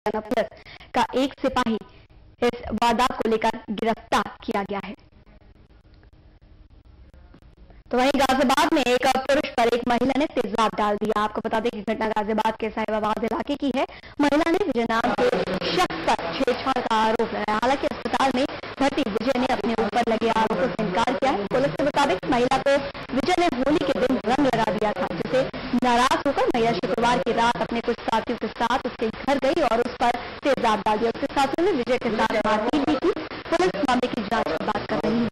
Haryana police का एक सिपाही इस वारदात को लेकर गिरफ्तार किया गया है। तो वहीं गाजियाबाद में एक पुरुष पर एक महिला ने तेजाब डाल दिया। आपको बता दें कि घटना गाजियाबाद के साहिबाबाद इलाके की है। महिला ने विजय नाम के शख्स पर छेड़छाड़ का आरोप लगाया। हालांकि अस्पताल में भर्ती विजय ने अपने ऊपर लगे आरोपों से इनकार किया है। पुलिस के मुताबिक महिला को विजय ने होली के दिन रंग लगा दिया था, जिसे नाराज होकर महिला शुक्रवार की रात अपने कुछ साथियों के साथ उसके घर गई और उस पर तेजाब डाल दिया। उसके साथियों ने विजय के साथ मारपीट भी की। पुलिस मामले की जांच की बात कर रही है।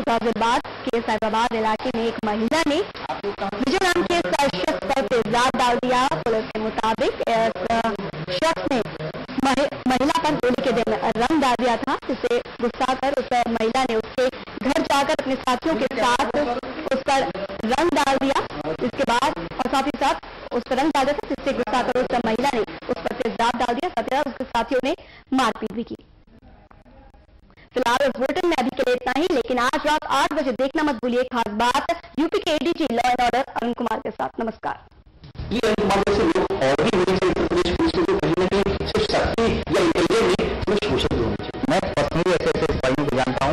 गाजियाबाद के साहिबाबाद इलाके में एक महिला ने विजय नाम के शख्स पर तेजाब डाल दिया। पुलिस के मुताबिक इस शख्स ने महिला पर होली के दिन रंग डाल दिया था, जिसे गुस्सा कर उस महिला ने उसके घर जाकर अपने साथियों के साथ उस पर रंग डाल दिया। इसके बाद और साथ ही साथ उस पर रंग डाल दिया था, जिससे गुस्सा कर उस महिला ने उस पर तेजाब डाल दिया। साथ ही साथ उसके साथियों ने मारपीट भी की। फिलहाल इस बुलेटिन में अभी के लिए इतना ही, लेकिन आज रात 8 बजे देखना मत भूलिए खास बात यूपी के ADG law and order Arun Kumar के साथ। नमस्कार। ये अरुण कुमार जैसे लोग और भी होने चाहिए उत्तर प्रदेश पुलिस को, कहीं ना कहीं सिर्फ शक्ति या इंटेलिजेंस में पुलिस पोषक होनी चाहिए। मैं पर्सनली ऐसे सिपाहियों को जानता हूँ।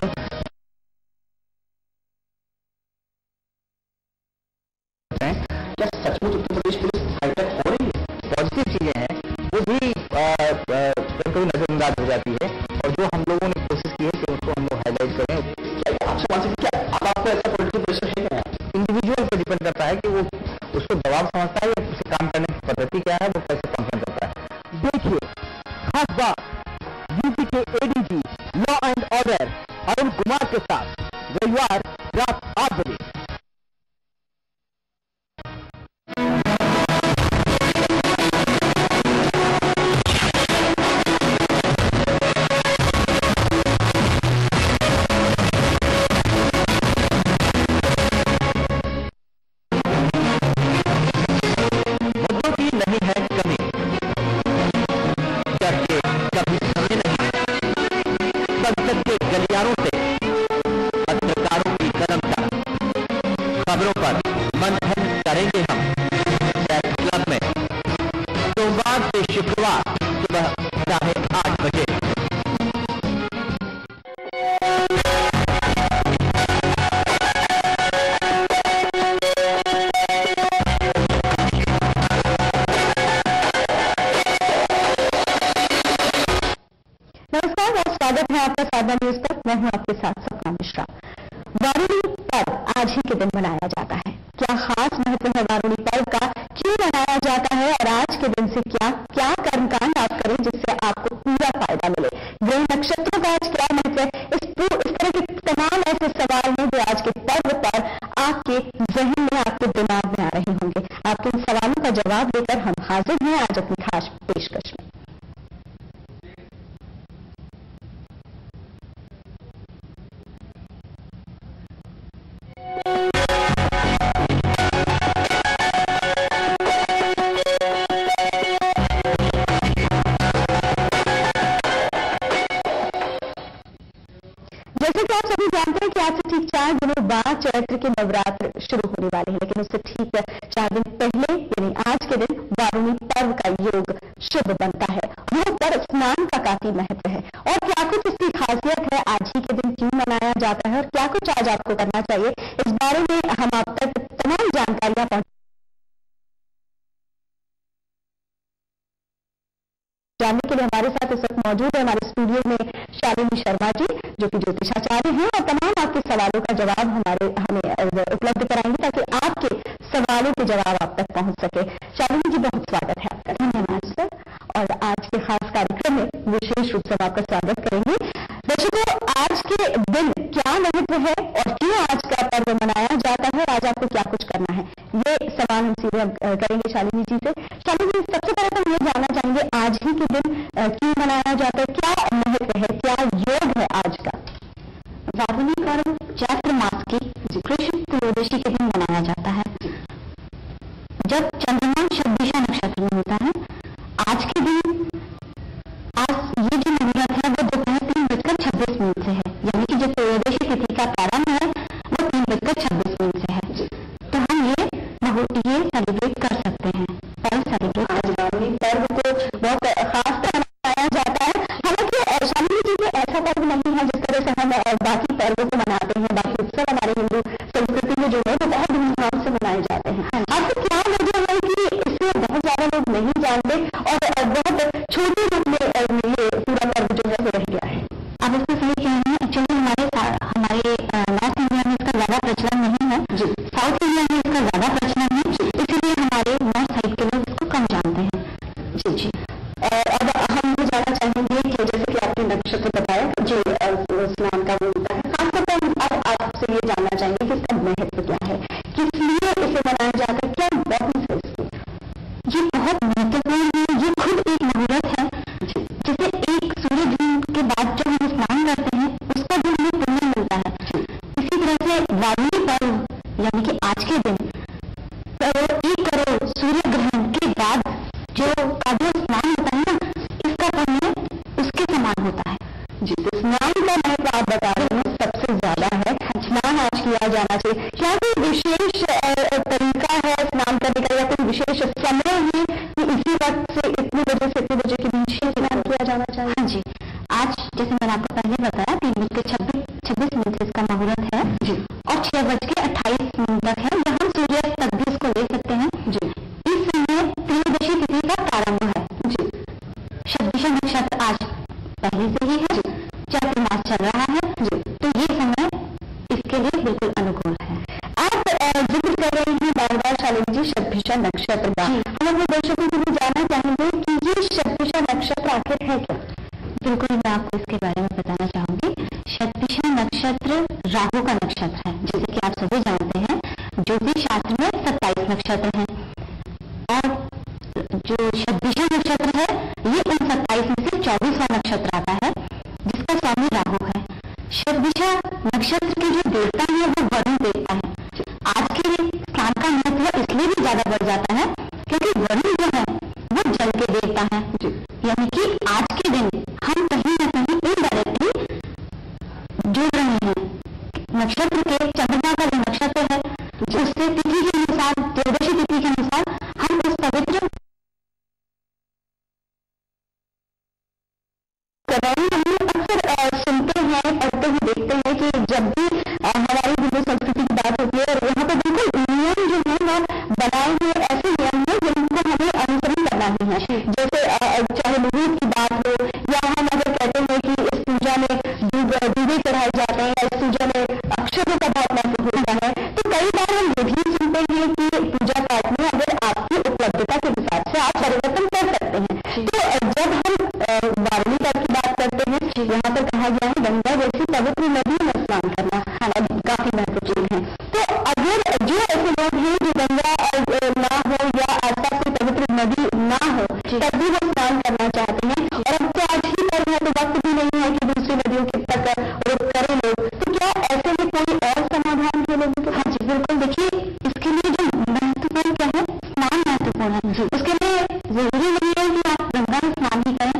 क्या सचमुच उत्तर प्रदेश पुलिस हाईटेक हो रही है? पॉजिटिव चीजें हैं, वो भी कभी नजरअंदाज हो जाती है, और जो हम लोगों ने कोशिश की है कि उसको हम लोग हाईलाइट करें। क्या आपसे मानसिक क्या अब आपको ऐसा पॉलिटिकल प्रेशर है क्या? इंडिविजुअल पर डिपेंड करता है कि वो उसको दबाव समझता है या उसे काम करने की पद्धति क्या है, वो कैसे फंक्शन करता है। देखिए खास बात यूपी के ADG law and order Arun Kumar के साथ रविवार रात 8 बजे। संसद के गलियारों से पत्रकारों की कलम तक खबरों पर मंथन करेंगे हम प्रेस क्लब में सोमवार से शुक्रवार सुबह 8:30 बजे। स्वागत है आपका साधा न्यूज पर। मैं हूं आपके साथ सपना मिश्रा। वारुणी पर्व आज ही के दिन मनाया जाता है। क्या खास महत्व है वारुणी पर्व का, क्यों मनाया जाता है और आज के दिन से क्या क्या कर्मकांड आप करें जिससे आपको पूरा फायदा मिले? ग्रह नक्षत्रों का आज क्या महत्व है? इस तरह के तमाम ऐसे सवाल हैं जो आज के पर्व पर आपके जहन में, आपके दिमाग में आ रहे होंगे। आपके इन सवालों का जवाब देकर हम हाजिर हैं आज अपनी खास पेशकश में। जैसे कि आप सभी जानते हैं कि आज से ठीक 4 दिनों बाद चैत्र के नवरात्र शुरू होने वाले हैं, लेकिन उससे ठीक 4 दिन पहले यानी आज के दिन वारुणी पर्व का योग शुभ बनता है। योग पर स्नान का काफी महत्व है और क्या कुछ इसकी खासियत है, आज ही के दिन क्यों मनाया जाता है और क्या कुछ आज आपको करना चाहिए, इस बारे में हम आप तक तमाम जानकारियां जानने के लिए हमारे साथ इस वक्त मौजूद है हमारे स्टूडियो में शालिनी शर्मा जी, जो कि ज्योतिषाचार्य हैं और तमाम आपके सवालों का जवाब हमें उपलब्ध कराएंगे ताकि आपके सवालों के जवाब आप तक पहुंच सके। शालिनी जी, बहुत स्वागत है आपका। धन्यवाद सर। और आज के खास कार्यक्रम में विशेष रूप से हम आपका स्वागत करेंगे। दर्शकों, आज के दिन क्या महत्व है और क्यों आज का पर्व मनाया जाता है, आज आपको क्या कुछ करना है, ये सवाल हम सीधे करेंगे शालिनी जी से। शालिनी जी, सबसे पहले तो हम ये जानना चाहेंगे आज ही के दिन क्यों मनाया जाता है, क्या महत्व है, क्या योग है आज का? वारुणी पर्व चैत्र मास की कृष्ण त्रयोदशी के दिन मनाया जाता है, जब चंद्रमा शतभिषा नक्षत्र में होता है। आज के दिन आज ये जो मुहूर्त है वो दोपहर 3:26 से है, यानी कि जो त्रयोदशी तिथि का प्रारंभ है वो 3:26 से है। तो हम ये सेलिब्रेट कर सकते हैं। विशेष समय है कि इसी वक्त से इतने बजे से इतने बजे के बीच ही स्नान किया जाना चाहिए? हाँ जी, आज जैसे मैंने आपको पहले बताया 3:26 से इसका मुहूर्त है जी, और 6:28 तक है, या हम सूर्यास्त तक भी इसको ले सकते हैं जी, इस समय त्रयोदशी तिथि का प्रारंभ है जी, शतभिषा नक्षत्र आज पहले से ही है, चैत्र मास चल रहा है जी। तो ये समय इसके लिए बिल्कुल अनुकूल है। आप जिक्र कर रहे हैं बार बार शालिनी जी शतभिषा नक्षत्र का, हम अपने दर्शकों को भी जानना चाहेंगे कि ये शतभिषा नक्षत्र आखिर है क्या? बिल्कुल, मैं आपको इसके बारे में बताना चाहूंगी। शतभिषा नक्षत्र राहु का नक्षत्र है, जैसे कि आप सभी जानते हैं ज्योतिष शास्त्र में 27 नक्षत्र हैं और जो शतभिषा नक्षत्र है ये उन 27 में से 24वां नक्षत्र आता है जिसका स्वामी राहु है। शतभिषा नक्षत्र के जो देवता है वो वरुण देवता है। आज के स्नान का महत्व इसलिए भी ज्यादा बढ़ जाता है क्योंकि वरुण जो है वो जल के देवता है, यानी कि आज के दिन हम कहीं न कहीं इनडायरेक्टली जुड़ रहे हैं नक्षत्र के, चंद्रमा का जो नक्षत्र है उससे तिथि के अनुसार, त्रयोदशी तिथि के अनुसार हम उस पवित्र अक्सर सुनते हैं, पढ़ते हुए देखते हैं कि जब भी हमारी हिंदू संस्कृति की बात होती है और यहाँ पर बिल्कुल नियम जो है वो बनाए हुए ऐसे नियम है जिनको हमें अनुसरण करना ही है। जैसे चाहे मुहूर्त की बात हो या हम अगर कहते हैं कि इस पूजा में दूधे चढ़ाए जाते हैं या इस पूजा में अक्षरों का बहुत महत्व होता है, तो कई बार हम ये भी सुनते हैं कि पूजा पाठ में अगर आपकी उपलब्धता के हिसाब से आप परिवर्तन कर सकते हैं। तो जब हम वारुणी तट की बात करते हैं, यहाँ पर कहा गया है गंगा जैसी पवित्र नदी में स्नान करना काफी महत्वपूर्ण है। तो अगर जो ऐसे लोग हैं जो गंगा ना हो या आसपास कोई पवित्र नदी ना हो तब भी वो स्नान करना चाहते हैं और अब तो आज ही पर है तो वक्त भी नहीं है कि दूसरी नदियों के तक रुक करें लोग, तो क्या ऐसे में कोई और समाधान है लोगों के? हाँ जी बिल्कुल, देखिए इसके लिए जो महत्वपूर्ण क्या है, स्नान महत्वपूर्ण है। उसके लिए जरूरी नहीं है कि आप गंगा में स्नान ही करें,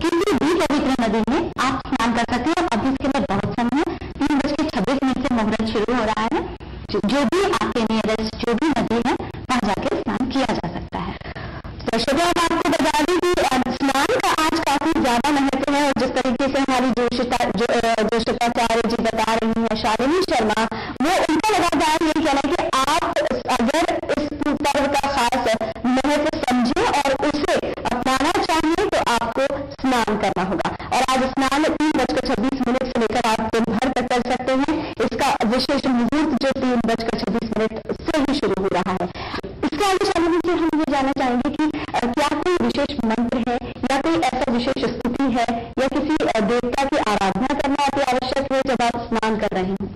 किसी भी पवित्र नदी में आप स्नान कर सकते हैं। अभी इसके लिए बहुत समय है, 3:26 से मुहूर्त शुरू हो रहा है। जो भी आपके नियरेस्ट जो भी नदी है वहां जाकर स्नान किया जा सकता है। दर्शकों, हम आपको बता दें कि स्नान का आज काफी ज्यादा महत्व है और जिस तरीके से हमारी ज्योतिषाचार्य जी बता रही है शालिनी शर्मा, वो उनका लगातार यही कहना है कि आप अगर इस पर्व का खास महत्व समझे और उसे अपनाना चाहिए तो आपको स्नान करना होगा। और आज स्नान 3:26 से लेकर आप दिन भर तक कर सकते हैं। इसका विशेष मुहूर्त जो 3:26 से ही शुरू हो रहा है। इसके आगे शालिनी से हम ये जानना चाहेंगे कि क्या कोई विशेष मंत्र है या कोई ऐसा विशेष स्तुति है या किसी देवता की आराधना करना अति आवश्यक है जब आप स्नान कर रहे हैं?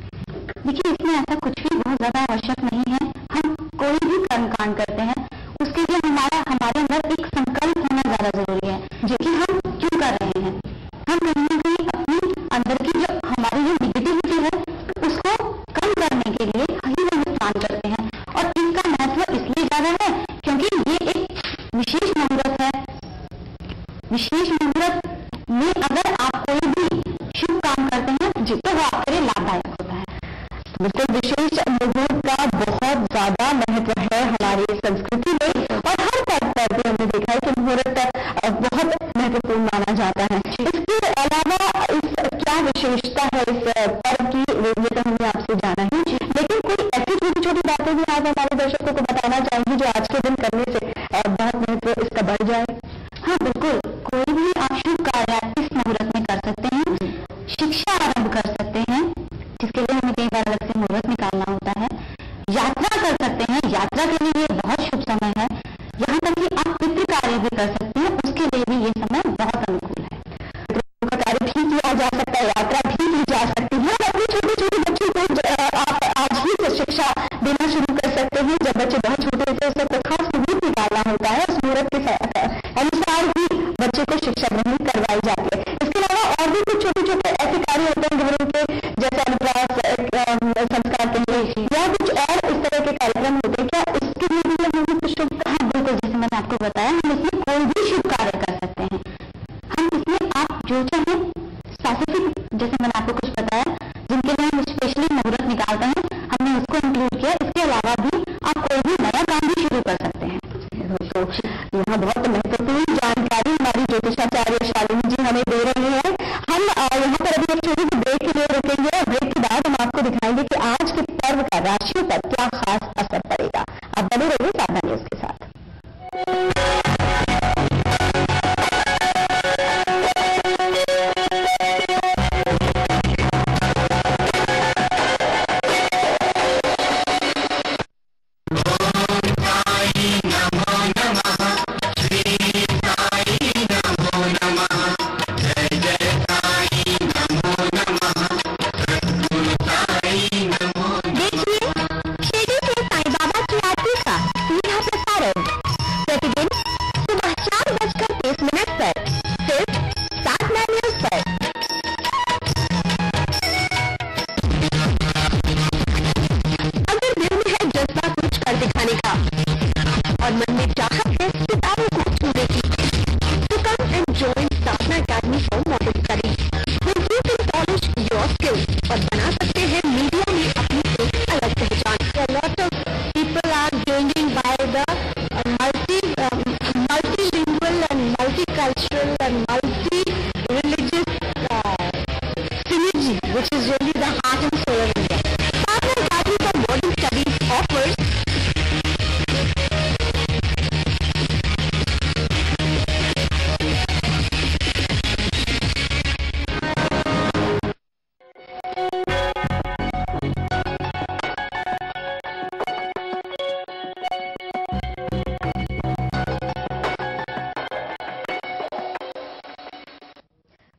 देखिए इसमें ऐसा कुछ भी बहुत ज्यादा आवश्यक नहीं है। हम कोई भी कर्मकांड करते हैं उसके लिए हमारे अंदर एक संकल्प होना ज्यादा जरूरी है, जो कि हम क्यों कर रहे हैं। हम कहीं ना कहीं अपनी अंदर की जो हमारी जो निगेटिविटी है उसको कम करने के लिए ही हम स्नान करते हैं और इसका महत्व इसलिए ज्यादा है क्योंकि ये एक विशेष मुहूर्त है। विशेष मुहूर्त में अगर आप कोई भी शुभ काम करते हैं तो वो आपके लिए लाभदायक होता है। बिल्कुल, विशेष मुहूर्त का बहुत ज्यादा महत्व है हमारी संस्कृति में और हर पर्व पर भी हमने देखा है कि मुहूर्त बहुत महत्वपूर्ण माना जाता है। इसके अलावा क्या विशेषता है इस पर्व की, ये तो हमने आपसे जाना ही, लेकिन कोई ऐसी छोटी छोटी बातें भी आप हमारे दर्शकों को बताना चाहेंगे जो आज के दिन करने से बहुत महत्व इसका बढ़ जाए? हाँ बिल्कुल, कोई भी आप शुभ कार्य इस मुहूर्त में कर सकते हैं। शिक्षा आरंभ कर सकते हैं जिसके लिए हमें कई बार अलग से मुहूर्त निकालना होता है। यात्रा कर सकते हैं, यात्रा के लिए ये बहुत शुभ समय है। यहाँ तक कि आप पितृ कार्य भी कर सकते हैं, उसके लिए भी ये समय बहुत अनुकूल है। का कार्य भी किया जा सकता है, यात्रा भी की जा सकती है। अपने छोटे छोटे बच्चों को आप आज ही से शिक्षा देना शुरू कर सकते हैं। जब बच्चे बहुत छोटे होते हैं उस वक्त खास मुहूर्त निकालना होता है, उस मुहूर्त के अनुसार ही बच्चे को शिक्षा ग्रहण करवाई जाती है। इसके अलावा और भी कुछ छोटे छोटे ऐसे कार्य होते हैं घरों के, जैसे अनुप्रास संस्कार के लिए या कुछ और इस तरह के कार्यक्रम होते हैं, क्या इसके लिए भी मुहूर्त शुभ? हाँ बिल्कुल, जैसे मैंने आपको बताया हम इसमें कोई भी शुभ कार्य कर सकते हैं। हम इसमें आप जो चाहें स्पेसिफिक, जैसे मैंने आपको कुछ बताया जिनके लिए हम स्पेशली मुहूर्त निकालते हैं हमने उसको इंक्लूड किया। इसके अलावा भी आप कोई भी नया काम भी शुरू कर सकते हैं। यहाँ बहुत महत्वपूर्ण जानकारी हमारी ज्योतिषाचार्य शालिनी जी हमें दे रही है। हम यहाँ पर अभी एक छोटी सी ब्रेक के लिए रुकेंगे और ब्रेक के बाद हम आपको दिखाएंगे कि आज के पर्व का राशियों पर क्या खास असर पड़ेगा। आप बने रहिए साधना न्यूज के साथ।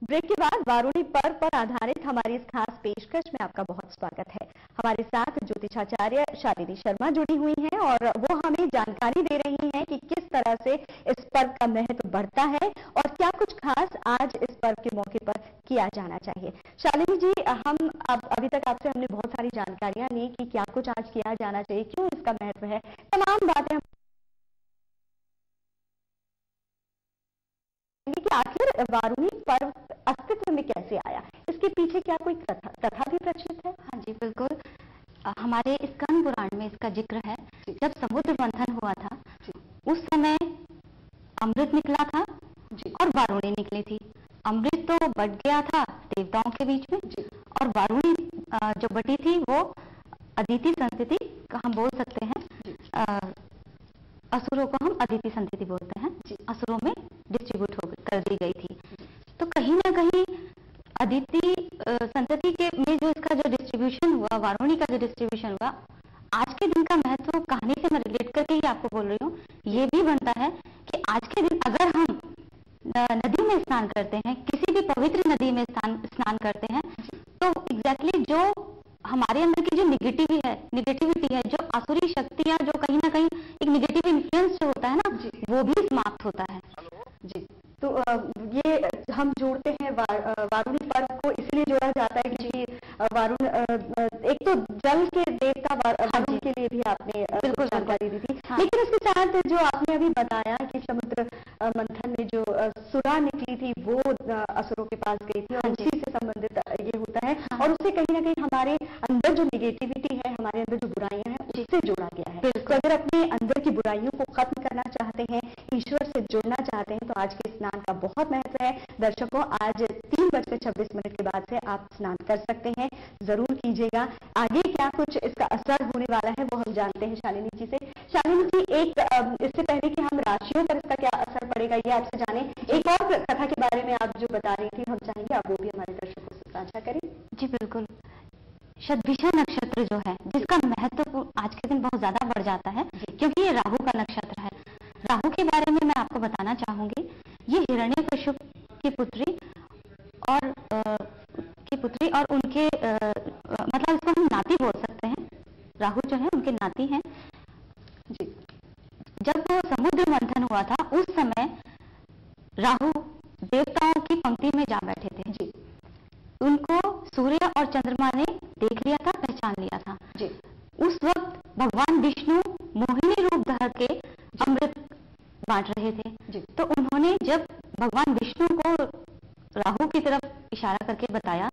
ब्रेक के बाद वारुणी पर्व पर आधारित हमारी इस खास पेशकश में आपका बहुत स्वागत है। हमारे साथ ज्योतिषाचार्य शालिनी शर्मा जुड़ी हुई हैं और वो हमें जानकारी दे रही हैं कि किस तरह से इस पर्व का महत्व बढ़ता है और क्या कुछ खास आज इस पर्व के मौके पर किया जाना चाहिए। शालिनी जी, हम अभी तक आपसे हमने बहुत सारी जानकारियां ली कि क्या कुछ आज किया जाना चाहिए, क्यों इसका महत्व है, तमाम बातें कि आखिर वारुणी पर्व अस्तित्व में कैसे आया, इसके पीछे क्या कोई कथा भी प्रचलित है? हाँ जी बिल्कुल, हमारे स्कंद पुराण में इसका जिक्र है। जब समुद्र मंथन हुआ था उस समय अमृत निकला था और वारुणी निकली थी। अमृत तो बट गया था देवताओं के बीच में और वारुणी जो बटी थी वो अदिति संस्कृति का हम बोल सकते हैं, असुरों को हम अदिति संस्कृति बोलते हैं, असुरों में डिस्ट्रीब्यूट कर दी गई थी। तो कहीं ना कहीं अदिति संतति के में जो इसका जो डिस्ट्रीब्यूशन हुआ, वारुणी का जो डिस्ट्रीब्यूशन हुआ, आज के दिन का महत्व कहानी से मैं रिलेट करके ही आपको बोल रही हूँ, ये भी बनता है कि आज के दिन अगर हम नदी में स्नान करते हैं, किसी भी पवित्र नदी में स्नान करते हैं, तो एग्जैक्टली जो हमारे अंदर की जो निगेटिविटी है, जो आसुरी शक्तियां, जो कहीं ना कहीं एक निगेटिव इन्फ्लुएंस जो होता है ना, वो भी समाप्त होता है। जी, तो ये हम जोड़ते हैं वारुणी पर्व को इसलिए जोड़ा जाता है क्योंकि वारुण एक तो जल के देवता वारुण के लिए भी आपने बिल्कुल जानकारी दी थी। हाँ। लेकिन उसके साथ जो आपने अभी बताया कि समुद्र मंथन में जो सुरा निकली थी वो असुरों के पास गई थी और उसी से संबंधित ये होता है। हाँ। और उससे कहीं ना कहीं हमारे अंदर जो निगेटिविटी है, हमारे अंदर जो बुराइयां हैं, उससे जोड़ा गया है। तो अगर अपने अंदर की बुराइयों को खत्म करना चाहते हैं, ईश्वर से जुड़ना चाहते हैं, तो आज के स्नान का बहुत महत्व है। दर्शकों, आज 3:26 के बाद से आप स्नान कर सकते हैं, जरूर कीजिएगा। आगे क्या कुछ इसका असर होने वाला है वो हम जानते हैं शालिनी जी से। शालिनी जी, एक इससे पहले कि हम राशियों पर इसका क्या असर पड़ेगा ये आपसे जाने, एक और कथा के बारे में आप जो बता रही थी, हम चाहेंगे आप वो भी हमारे दर्शकों से साझा करें। जी बिल्कुल, शतभिषा नक्षत्र जो है, जिसका महत्व आज के दिन बहुत ज्यादा बढ़ जाता है क्योंकि ये राहु का नक्षत्र है। राहु के बारे में मैं आपको बताना चाहूंगी, ये हिरण्यकश्यप की पुत्री और उनके मतलब इसको हम नाती बोल सकते हैं। राहु जो है उनके नाती हैं जी। जब वो समुद्र मंथन हुआ था उस समय राहु देवताओं की पंक्ति में जा बैठे थे जी। उनको सूर्य और चंद्रमा ने देख लिया था, पहचान लिया था जी। उस वक्त भगवान विष्णु मोहिनी रूप धर के अमृत बांट रहे थे जी। तो उन्होंने जब भगवान विष्णु को राहु की तरफ इशारा करके बताया,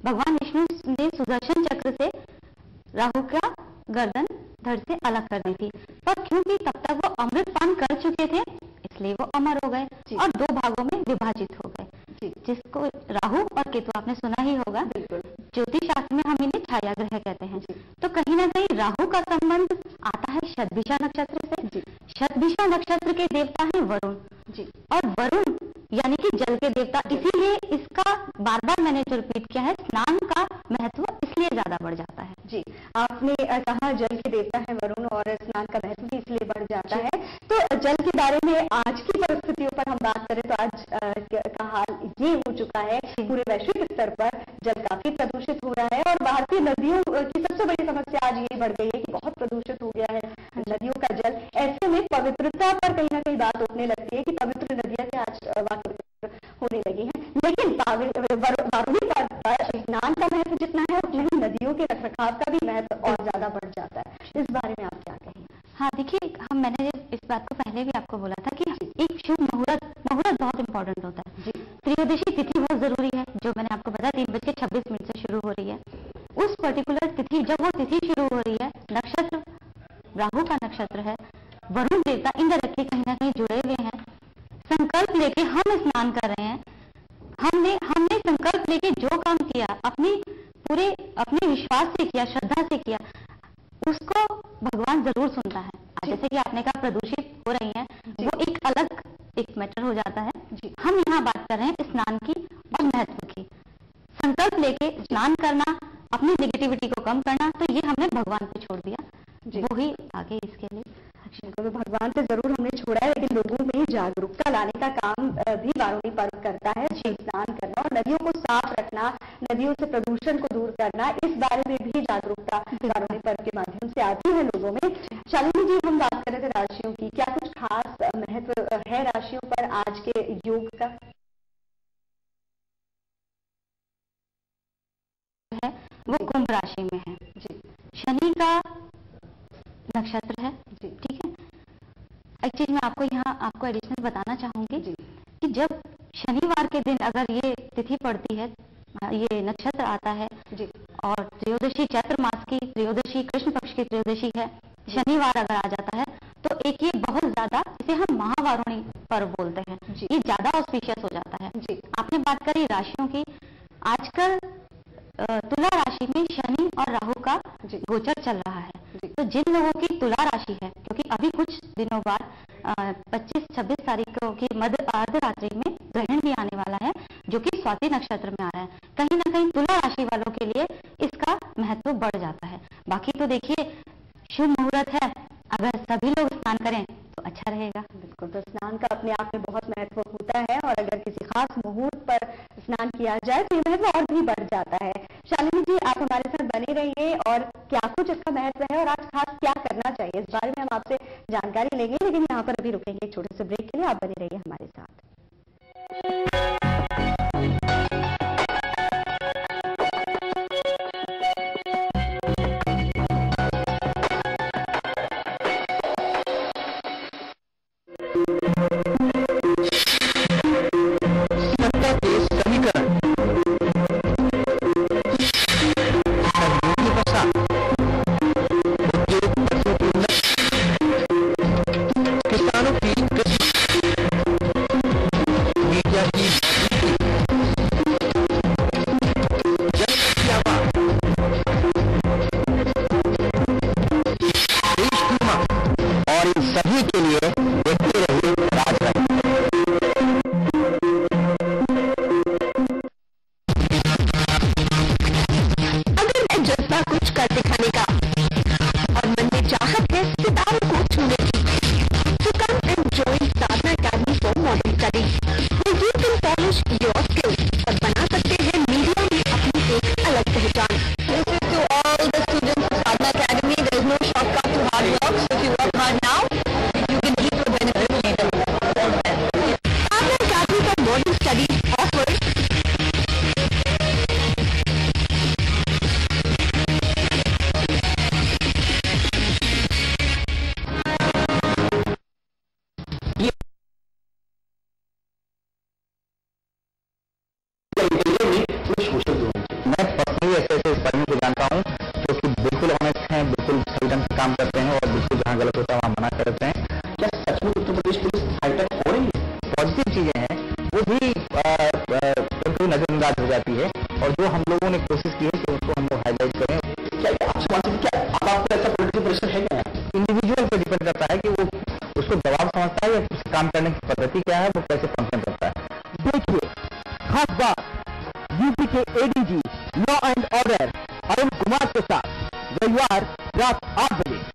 भगवान विष्णु ने सुदर्शन चक्र से राहु का गर्दन धड़ से अलग कर दी थी, पर क्योंकि तब तक वो अमृत पान कर चुके थे इसलिए और दो भागों में विभाजित हो गए, जिसको राहु और केतु आपने सुना ही होगा। ज्योतिष शास्त्र में हम इन्हें छाया ग्रह कहते हैं। तो कहीं ना कहीं राहु का संबंध आता है शतभिषा नक्षत्र से। शतभिषा नक्षत्र के देवता हैं वरुण और वरुण यानी कि जल के देवता, इसीलिए इसका बार बार मैंने जो रिपीट किया है, स्नान का महत्व इसलिए ज्यादा बढ़ जाता है। जी, आपने कहा जल के देवता है वरुण और स्नान का महत्व भी इसलिए बढ़ जाता है। तो जल के बारे में आज की परिस्थितियों पर हम बात करें तो आज का हाल ये हो चुका है, पूरे वैश्विक स्तर पर जल काफी प्रदूषित हो रहा है और भारतीय नदियों की सबसे बड़ी समस्या आज ये बढ़ गई है कि बहुत प्रदूषित हो गया है नदियों का जल। ऐसे में पवित्रता पर कहीं ना कहीं बात उठने लगती है कि पवित्र नदियां से आज वाकई होने लगी हैं, लेकिन वारुणी पर्व पर स्नान का महत्व जितना है उतना ही नदियों के रखरखाव का भी महत्व और ज्यादा बढ़ जाता है। इस बारे में आप क्या कहेंगे? हाँ देखिए, मैंने इस बात को पहले भी आपको बोला था कि एक शुभ मुहूर्त बहुत इंपॉर्टेंट होता है। त्रयोदशी तिथि बहुत जरूरी है, जो मैंने आपको बताया 3:26 से शुरू हो रही है। उस पर्टिकुलर तिथि, जब वो तिथि शुरू हो रही है, नक्षत्र राहु का नक्षत्र है, वरुण देवता इनडायरेक्टली कहीं ना कहीं जुड़े हुए हैं। संकल्प लेके हम स्नान कर रहे हैं, हमने संकल्प लेके जो काम किया, अपने विश्वास से किया, श्रद्धा से किया, उसको भगवान जरूर सुनता है। जैसे कि आपने कहा प्रदूषित हो रही है, वो एक अलग एक मैटर हो जाता है। हम यहाँ बात कर रहे हैं स्नान की और महत्व की। संकल्प लेके स्नान करना, अपनी नेगेटिविटी को कम करना, तो ये हमने भगवान पे छोड़ दिया, वो ही आगे इसके लिए। तो भगवान पे जरूर हमने छोड़ा है, लेकिन लोगों में जागरूकता लाने का काम भी वारुणी पर्व करता है। स्नान करना और नदियों को साफ रखना, नदियों से प्रदूषण को दूर करना, इस बारे में भी जागरूकता वारुणी पर्व के माध्यम से आती है लोगों में। शालिनी जी, हम बात कर रहे थे राशियों की, क्या कुछ खास महत्व है राशियों पर आज के योग का? है वो कुंभ राशि में है। शनि का नक्षत्र है, ठीक है। एक चीज मैं आपको एडिशनल बताना चाहूंगी कि जब शनिवार के दिन अगर ये तिथि पड़ती है, ये नक्षत्र आता है और त्रयोदशी चैत्र मास की त्रयोदशी, कृष्ण पक्ष की त्रयोदशी है, शनिवार अगर आ जाता है, तो एक ये बहुत ज्यादा, इसे हम महावारुणी पर्व बोलते हैं, ये ज्यादा ऑस्पिशियस हो जाता है। आपने बात करी राशियों की, आजकल तुला राशि में शनि और राहु का गोचर चल रहा है। तो जिन लोगों की तुला राशि है, क्योंकि अभी कुछ दिनों बाद 25-26 तारीख की मध्य अर्धरात्रि में ग्रहण भी आने वाला है, जो कि स्वाति नक्षत्र में आ रहा है। कहीं ना कहीं तुला राशि वालों के लिए इसका महत्व बढ़ जाता है। बाकी तो देखिए, शुभ मुहूर्त है, अगर सभी लोग स्नान करें तो अच्छा रहेगा। बिल्कुल, तो स्नान का अपने आप में बहुत महत्व होता है और अगर किसी खास मुहूर्त पर स्नान किया जाए तो ये महत्व और भी बढ़ जाता है। शालिनी जी, आप हमारे साथ बने रहिए और क्या कुछ इसका महत्व है और आज खास क्या करना चाहिए, इस बारे में हम आपसे जानकारी लेंगे, लेकिन यहाँ पर अभी रुकेंगे एक छोटे से ब्रेक के लिए। आप बने रहिए हमारे साथ। काम करते हैं और बिल्कुल जहाँ गलत होता है वहाँ मना करते हैं। क्या सचमुच उत्तर प्रदेश पुलिस हाईटेक हो रही है? पॉजिटिव चीजें काम करने की पद्धति क्या है, वो कैसे फंक्शन करता है। देखिए, खास बात यूपी के ADG law and order Arun Kumar के साथ रविवार रात 8 बजे।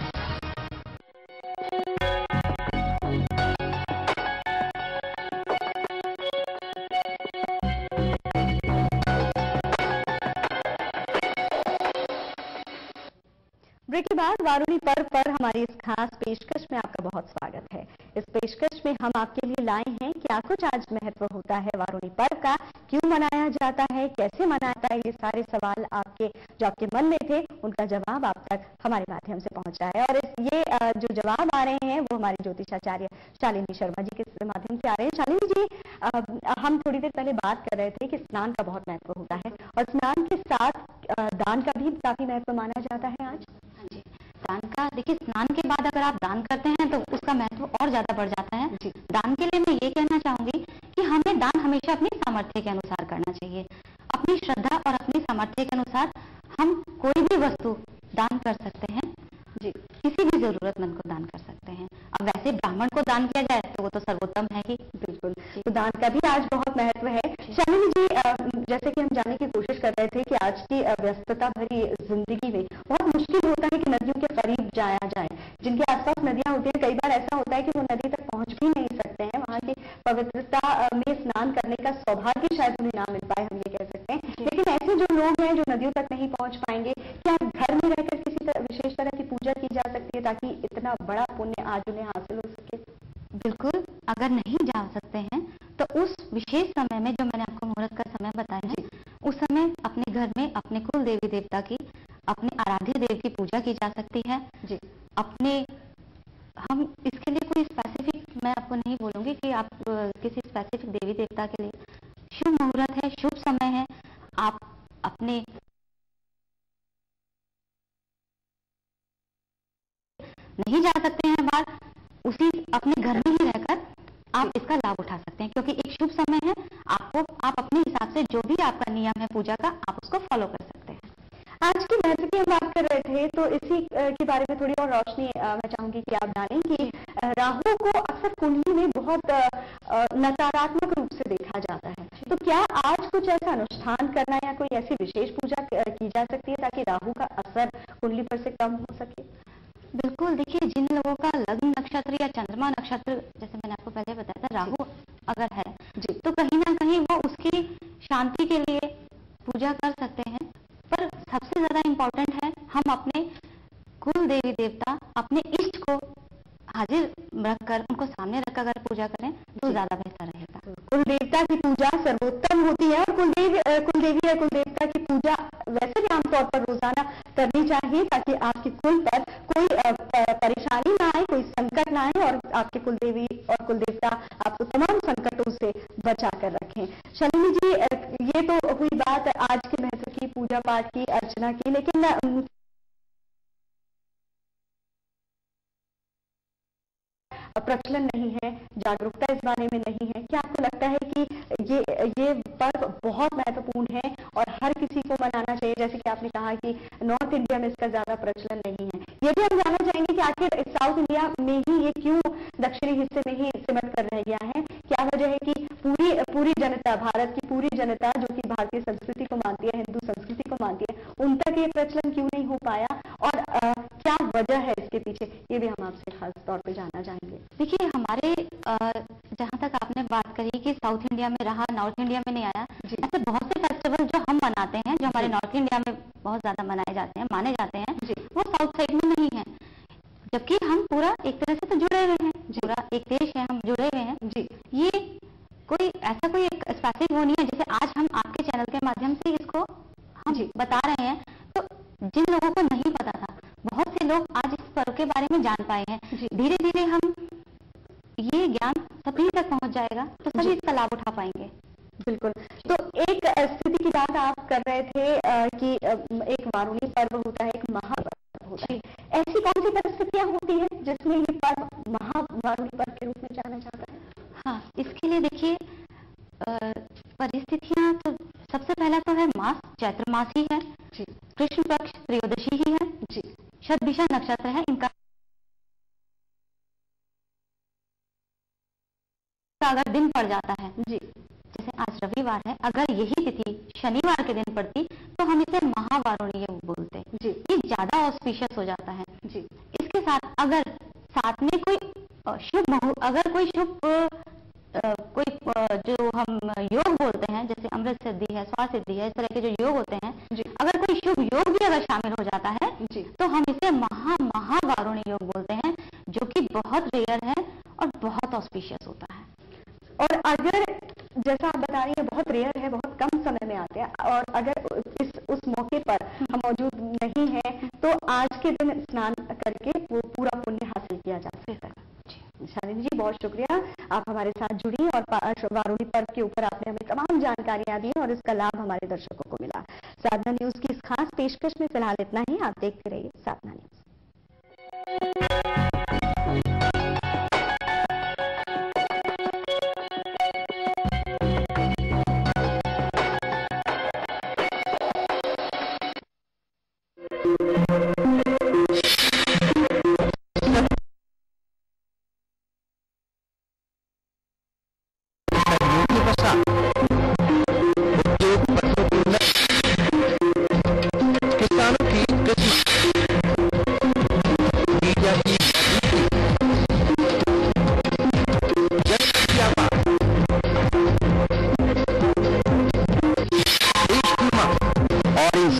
ब्रेक के बाद वारुणी पर्व पर हमारी इस खास पेशकश में आपका बहुत स्वागत है। इस पेशकश में हम आपके लिए लाए हैं क्या कुछ आज महत्व होता है वारुणी पर्व का, क्यों मनाया जाता है, कैसे मनाता है। ये सारे सवाल आपके जो आपके मन में थे उनका जवाब आप तक हमारे माध्यम से पहुंचा है। और ये जो जवाब आ रहे हैं वो हमारे ज्योतिषाचार्य शालिनी शर्मा जी के माध्यम से आ रहे हैं। शालिनी जी, हम थोड़ी देर पहले बात कर रहे थे कि स्नान का बहुत महत्व होता है और स्नान के साथ दान का भी काफी महत्व माना जाता है आज। दान का देखिए, स्नान के बाद अगर आप दान करते हैं तो उसका महत्व और ज्यादा बढ़ जाता है। दान के लिए मैं ये कहना चाहूंगी कि हमें दान हमेशा अपनी सामर्थ्य के अनुसार करना चाहिए। अपनी श्रद्धा और अपनी सामर्थ्य के अनुसार हम कोई भी वस्तु दान कर सकते हैं जी, किसी भी जरूरतमंद को दान कर सकते हैं। अब वैसे ब्राह्मण को दान किया जाए तो वो तो सर्वोत्तम है ही। बिल्कुल, तो दान का भी आज बहुत महत्व है। शालिनी जी, जैसे कि हम जानने की कोशिश कर रहे थे कि आज की व्यस्तता भरी जिंदगी में बहुत मुश्किल होता है कि नदियों के करीब जाया जाए। जिनके आसपास नदियां होती हैं, कई बार ऐसा होता है कि वो नदी तक पहुंच भी नहीं सकते हैं। वहां की पवित्रता में स्नान करने का सौभाग्य शायद उन्हें ना मिल पाए, हम ये कह सकते हैं। लेकिन ऐसे जो लोग हैं जो नदियों तक नहीं पहुंच पाएंगे, क्या घर में रहकर किसी विशेष तरह की पूजा की जा सकती है ताकि इतना बड़ा पुण्य आज उन्हें हासिल हो सके? बिल्कुल, अगर नहीं जा सकते हैं तो उस विशेष समय में जो मैंने आपको मुहूर्त का समय बताया है, उस समय अपने घर में अपने कुल देवी देवता की, अपने आराध्य देव की पूजा की जा सकती है जी। अपने हम इसके लिए कोई स्पेसिफिक मैं आपको नहीं बोलूंगी कि आप किसी स्पेसिफिक देवी देवता के लिए शुभ मुहूर्त है, शुभ समय है। आप अपने नहीं जा सकते हैं बाहर, उसी अपने घर में ही रहकर आप इसका लाभ उठा सकते हैं, क्योंकि एक शुभ समय है। आप अपने हिसाब से जो भी आपका नियम है पूजा का, आप उसको फॉलो कर सकते हैं। आज के महत्व की हम बात कर रहे थे तो इसी के बारे में थोड़ी और रोशनी मैं चाहूंगी कि आप जानें कि राहु को अक्सर कुंडली में बहुत नकारात्मक रूप से देखा जाता है। तो क्या आज कुछ ऐसा अनुष्ठान करना या कोई ऐसी विशेष पूजा की जा सकती है ताकि राहु का असर कुंडली पर से कम हो सके? बिल्कुल, देखिए, जिन लोगों का लग्न नक्षत्र या चंद्रमा नक्षत्र, जैसे मैंने आपको पहले बताया था, राहु अगर है जी, तो कहीं ना कहीं वो उसकी शांति के लिए पूजा कर सकते हैं। पर सबसे ज्यादा इम्पोर्टेंट है हम अपने कुल देवी देवता, अपने इष्ट को हाजिर रखकर, उनको सामने रखकर अगर पूजा करें तो ज्यादा बेहतर रहेगा। कुल देवता की पूजा सर्वोत्तम होती है और कुल देवी या कुल देवता की पूजा वैसे भी आमतौर पर रोजाना करनी चाहिए ताकि आपके कुल पर कोई परेशानी ना आए, कोई संकट ना आए और आपके कुल देवी और कुल देवता आपको तमाम संकटों से बचा कर रखें। शालिनी जी, ये तो हुई बात आज के महत्व की, पूजा पाठ की, अर्चना की, लेकिन प्रचलन नहीं है, जागरूकता इस बारे में नहीं है। क्या आपको लगता है कि ये पर्व बहुत महत्वपूर्ण है और हर किसी को मनाना चाहिए? जैसे कि आपने कहा कि नॉर्थ इंडिया में इसका ज्यादा प्रचलन नहीं है, ये भी हम जानना चाहेंगे कि आखिर साउथ इंडिया में ही ये क्यों दक्षिणी हिस्से में ही सिमट कर रह गया है? क्या वजह है कि पूरी जनता, भारत की पूरी जनता जो कि भारतीय संस्कृति को मानती है, हिंदू संस्कृति को मानती है, उन तक ये प्रचलन क्यों नहीं हो पाया और क्या वजह है इसके पीछे, ये भी हम आपसे खास तौर पे जानना चाहेंगे। देखिए, हमारे जहाँ तक आपने बात करी कि साउथ इंडिया में रहा, नॉर्थ इंडिया में नहीं आया, ऐसे बहुत से फेस्टिवल जो हम मनाते हैं, जो हमारे नॉर्थ इंडिया में बहुत ज्यादा मनाए जाते हैं, माने जाते हैं, वो साउथ साइड में नहीं है। जबकि हम पूरा एक तरह से तो जुड़े हुए हैं, पूरा एक देश है, हम जुड़े हुए हैं जी। ये कोई ऐसा कोई स्पेसिफिक वो नहीं है। जैसे आज हम आपके चैनल के माध्यम से इसको हम बता रहे हैं, तो जिन लोगों को नहीं पता था, बहुत से लोग आज इस पर्व के बारे में जान पाए हैं। धीरे धीरे हम ये ज्ञान सभी तक पहुंच जाएगा तो सभी इसका लाभ उठा पाएंगे। बिल्कुल, तो एक स्थिति की बात आप कर रहे थे कि एक वारुणी पर्व होता है, एक महापर्व होता है। ऐसी कौन सी परिस्थितियां होती है जिसमें ये पर्व महावारुणी पर्व के रूप में जाना जाता है? हाँ, इसके लिए देखिए, परिस्थितियां तो सबसे पहला तो है मास, चैत्र मास ही है जी, कृष्ण पक्ष त्रयोदशी ही है जी, शतभिषा नक्षत्र है, इनका का अगर दिन पड़ जाता है जी, जैसे आज रविवार है, अगर यही तिथि शनिवार के दिन पड़ती तो हम इसे महावारुणी योग बोलते जी, ये ज्यादा ऑस्पिशियस हो जाता है जी, इसके साथ अगर साथ में कोई अगर कोई शुभ जो हम योग बोलते हैं, जैसे अमृत सिद्धि है, स्वास्थ्य सिद्धि है, इस तरह के जो योग होते हैं जी, अगर कोई शुभ योग भी अगर शामिल हो जाता है जी, तो हम इसे महावारुणी योग बोलते हैं, जो कि बहुत रेयर है और बहुत ऑस्पिशियस होता है। और अगर जैसा आप बता रही हैं बहुत रेयर है, बहुत कम समय में आते हैं, और अगर उस मौके पर हम मौजूद नहीं हैं तो आज के दिन स्नान करके वो पूरा पुण्य हासिल किया जा सकता है। शालिनी जी बहुत शुक्रिया, आप हमारे साथ जुड़ी और वारुणी पर्व के ऊपर आपने हमें तमाम जानकारियां दी और इसका लाभ हमारे दर्शकों को मिला। साधना न्यूज की इस खास पेशकश में फिलहाल इतना ही। आप देखते रहिए साधना न्यूज।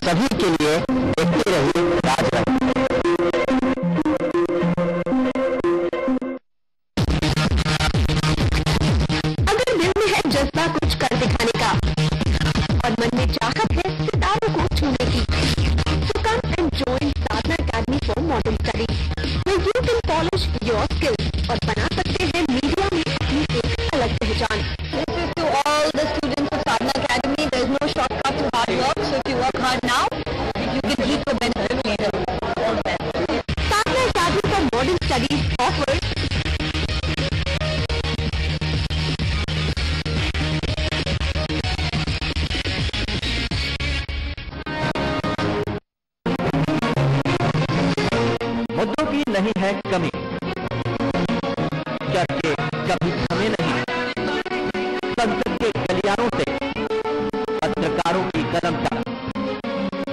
सभी के लिए देखते रहिए राजरंग। अगर दिल में है जज्बा कुछ कर दिखाने का और मन में चाहत है सितारों को छूने की, so come and join Sadhana academy for modern study, where you can polish your skills और बना सकते हैं मीडिया में अपनी एक अलग पहचान। This is to all the students of Sadhana Academy. There is no shortcut to hard work, so if you work hard now, you can reap the benefits later. All the best. Sadhana Academy for Modern Studies offers मुद्दों की नहीं है कमी, चर्चे कभी थमे नहीं, संसद के गलियारों से पत्रकारों की कलम तक,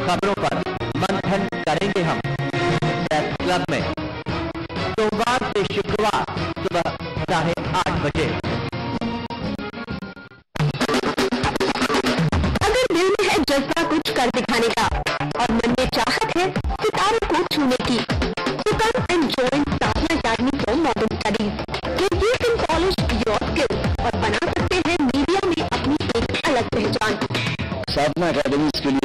खबरों पर मंथन करेंगे हम प्रेस क्लब में, सोमवार से शुक्रवार सुबह 8:30 बजे। अगर दिल में है जज्बा कुछ कर दिखाने का और मन में चाहत है सितारों को छूने की, so come and join Sadhana academy for modern studies, where you can polish your skills और बना सकते हैं मीडिया में अपनी एक अलग पहचान। साधना अकेडमी के लिए